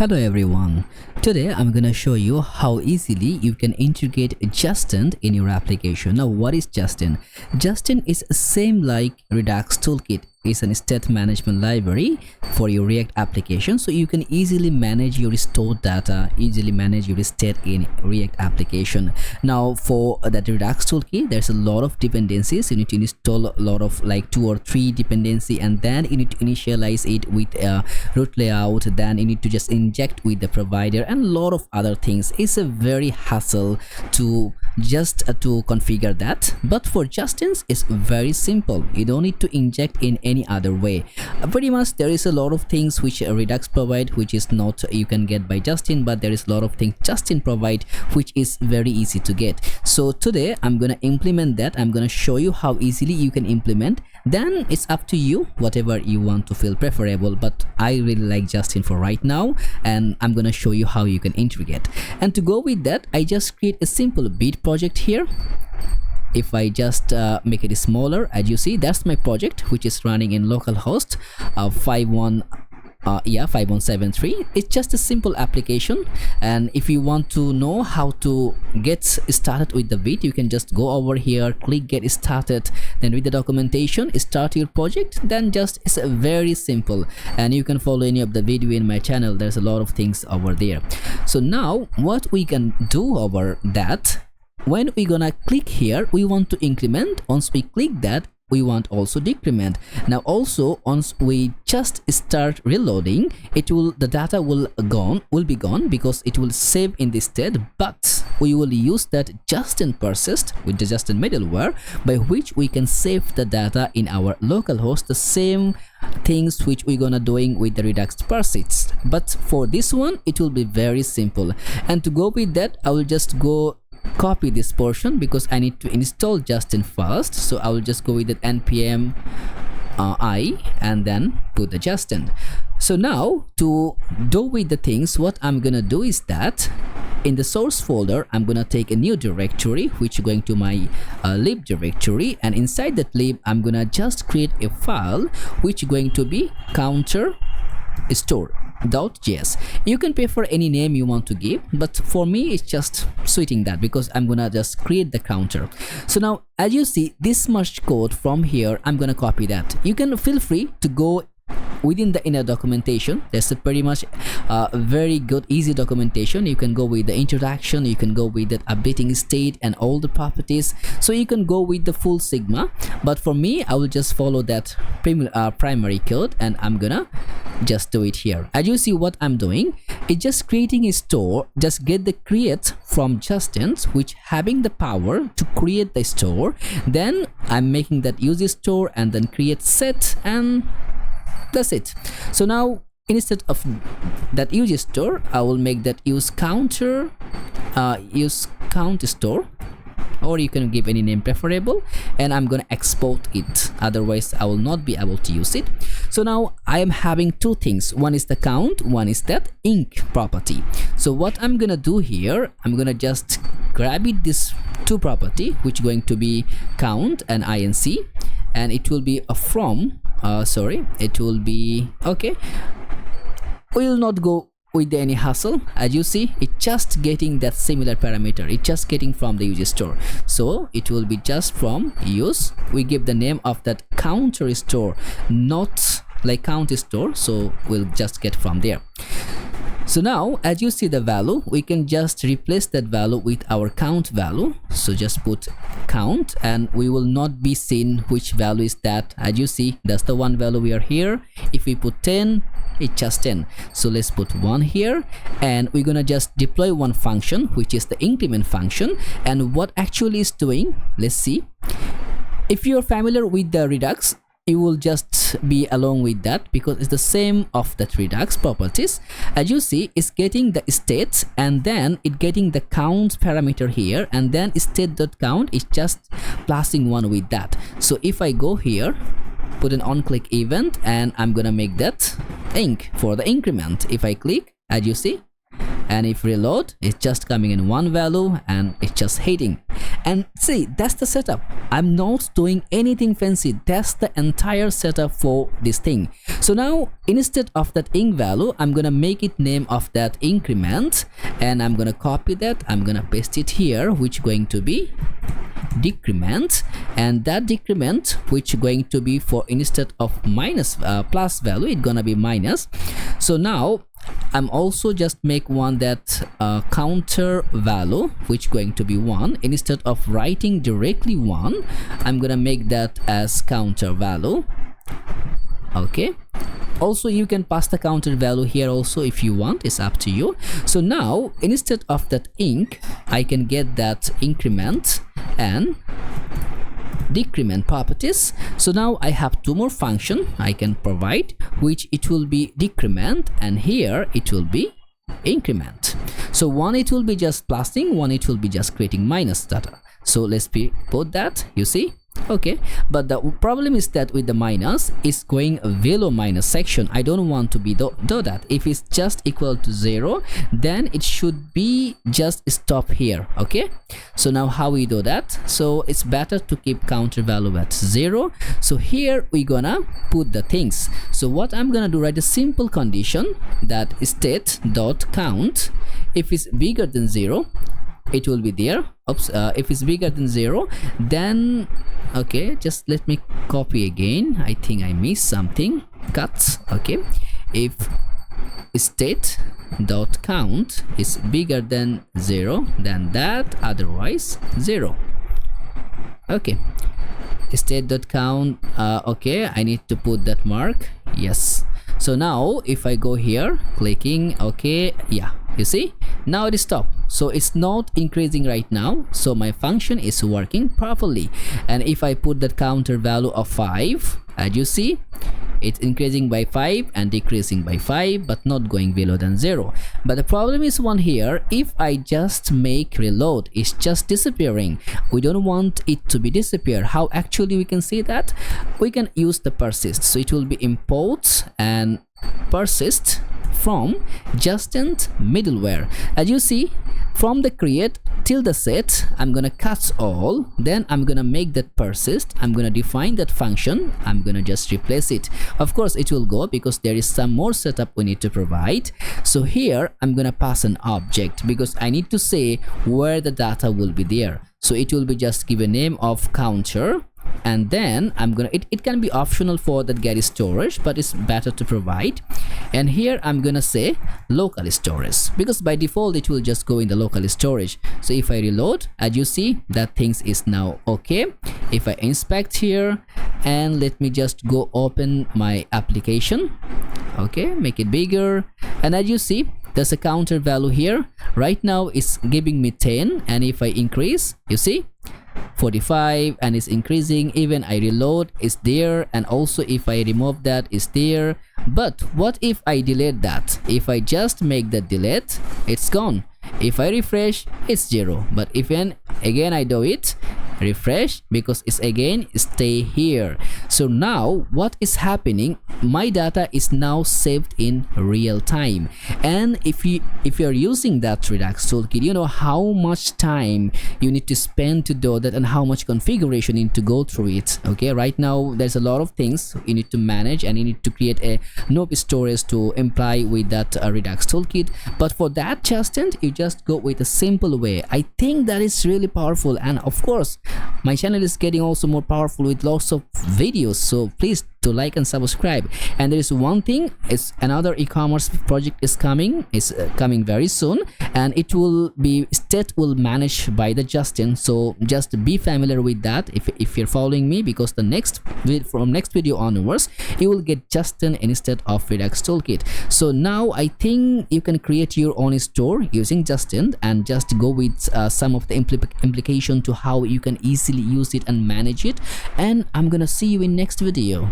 Hello everyone. Today I'm gonna show you how easily you can integrate Zustand in your application. Now what is Zustand? Zustand is same like Redux toolkit. It's an state management library for your React application, so you can easily manage your stored data, easily manage your state in React application. Now for that Redux toolkit, there's a lot of dependencies. You need to install a lot of like 2 or 3 dependency, and then you need to initialize it with a root layout. Then you need to just inject with the provider and a lot of other things. It's a very hassle to to configure that, but for Zustand it's very simple. You don't need to inject in any other way. Pretty much there is a lot of things which Redux provide which is not you can get by Zustand, but there is a lot of things Zustand provide which is very easy to get. So today I'm gonna implement that. I'm gonna show you how easily you can implement. Then it's up to you, whatever you want to feel preferable, but I really like Zustand for right now, and I'm gonna show you how you can integrate. And to go with that, I just create a simple beat project here. If I just make it smaller, as you see, that's my project which is running in localhost 5173. It's just a simple application, and if you want to know how to get started with the beat, you can just go over here, click get started, then read the documentation, start your project. Then just it's very simple, and you can follow any of the video in my channel. There's a lot of things over there. So now what we can do over that, when we're gonna click here, we want to increment. Once we click that, we want also decrement. Now also once we just start reloading, the data will be gone because it will save in this state, but we will use that Zustand persist with the Zustand middleware by which we can save the data in our local host, the same things which we're gonna doing with the Redux persist. But for this one it will be very simple, and to go with that I will just copy this portion because I need to install Zustand first. So I will just go with that npm I and then put the Zustand. So now to do with the things, what I'm gonna do is that in the source folder I'm gonna take a new directory which is going to my lib directory, and inside that lib I'm gonna just create a file which is going to be counter store.js. You can prefer any name you want to give, but for me it's just suiting that because I'm gonna just create the counter. So now as you see this much code from here, I'm gonna copy that. You can feel free to go within the inner documentation. There's a pretty much very good easy documentation. You can go with the introduction, you can go with the updating state and all the properties, so you can go with the full sigma. But for me I will just follow that primary code, and I'm gonna just do it here. As you see what I'm doing, it's just creating a store. Just get the create from Zustand which having the power to create the store. Then I'm making that use store and then create set, and that's it. So now instead of that use store, I will make that use count store, or you can give any name preferable, and I'm gonna export it, otherwise I will not be able to use it. So now I am having two things, one is the count, one is that ink property. So what I'm gonna do here, I'm gonna just grab it this two property which going to be count and inc, and it will be a from it will be okay. We'll not go with any hassle. As you see, it's just getting that similar parameter, it's just getting from the use store, so it will be just from use. We give the name of that counter store, not like count store, so we'll just get from there. So now as you see the value, we can just replace that value with our count value. So just put count, and we will not be seen which value is that. As you see, that's the one value we are here. If we put 10, it's just 10. So let's put 1 here, and we're gonna just deploy one function which is the increment function. And what actually is doing, let's see. If you're familiar with the Redux, you will just be along with that because it's the same of that Redux properties. As you see, it's getting the state, and then it getting the count parameter here, and then state.count is just passing 1 with that. So if I go here, put an on click event, and I'm gonna make that ink for the increment. If I click, as you see, and if reload, it's just coming in one value and it's just hitting. And see, that's the setup. I'm not doing anything fancy. That's the entire setup for this thing. So now instead of that ink value, I'm gonna make it name of that increment, and I'm gonna copy that, I'm gonna paste it here, which going to be decrement, and that decrement which going to be for instead of minus plus value, it's gonna be minus. So now I'm also just make one that counter value which going to be 1. Instead of writing directly 1, I'm gonna make that as counter value. Okay, also you can pass the counter value here also if you want, it's up to you. So now instead of that ink, I can get that increment and decrement properties. So now I have two more function I can provide, which it will be decrement, and here it will be increment. So one it will be just plusing, one it will be just creating minus data. So let's put that, you see. Okay, but the problem is that with the minus, it's going below minus section. I don't want to be do that. If it's just equal to 0, then it should be just stop here. Okay, so now how we do that? So it's better to keep counter value at 0. So here we're gonna put the things. So what I'm gonna do, write a simple condition that state dot count. If it's bigger than 0, it will be there. Oops, if it's bigger than 0, then okay, just let me copy again. I think I missed something. Cut. Okay, if state dot count is bigger than 0, then that, otherwise 0. Okay, state dot count. Okay, I need to put that mark. Yes. So now if I go here, clicking, okay, yeah, you see, now it is stopped. So it's not increasing right now, so my function is working properly. And if I put that counter value of 5, as you see, it's increasing by 5 and decreasing by 5, but not going below than 0. But the problem is one here, if I just make reload, it's just disappearing. We don't want it to be disappear. How actually we can see that? We can use the persist. So it will be import and persist from Zustand middleware. As you see, from the create till the set, I'm gonna cut all, then I'm gonna make that persist, I'm gonna define that function, I'm gonna just replace it. Of course it will go because there is some more setup we need to provide. So here I'm gonna pass an object because I need to say where the data will be there. So it will be just give a name of counter, and then I'm gonna it can be optional for that get storage, but it's better to provide. And here I'm gonna say local storage because by default it will just go in the local storage. So if I reload, as you see, that things is now okay. If I inspect here, and let me just go open my application, okay, make it bigger, and as you see, there's a counter value here. Right now it's giving me 10, and if I increase, you see 45, and it's increasing. Even I reload, it's there, and also if I remove that, it's there. But what if I delete that? If I just make that delete, it's gone. If I refresh, it's 0. But if again I do it, refresh, because it's again stay here. So now what is happening, my data is now saved in real time. And if you're using that Redux toolkit, you know how much time you need to spend to do that and how much configuration you need to go through it. Okay, right now there's a lot of things you need to manage, and you need to create a node storage to imply with that Redux toolkit. But for that Zustand, you just go with a simple way. I think that is really powerful, and of course my channel is getting also more powerful with lots of videos, so please to like and subscribe. And there is one thing, is another e-commerce project is coming, coming very soon, and it will be state will manage by the Zustand. So just be familiar with that if you're following me, because from next video onwards you will get Zustand instead of Redux toolkit. So now I think you can create your own store using Zustand and just go with some of the implication to how you can easily use it and manage it. And I'm gonna see you in next video.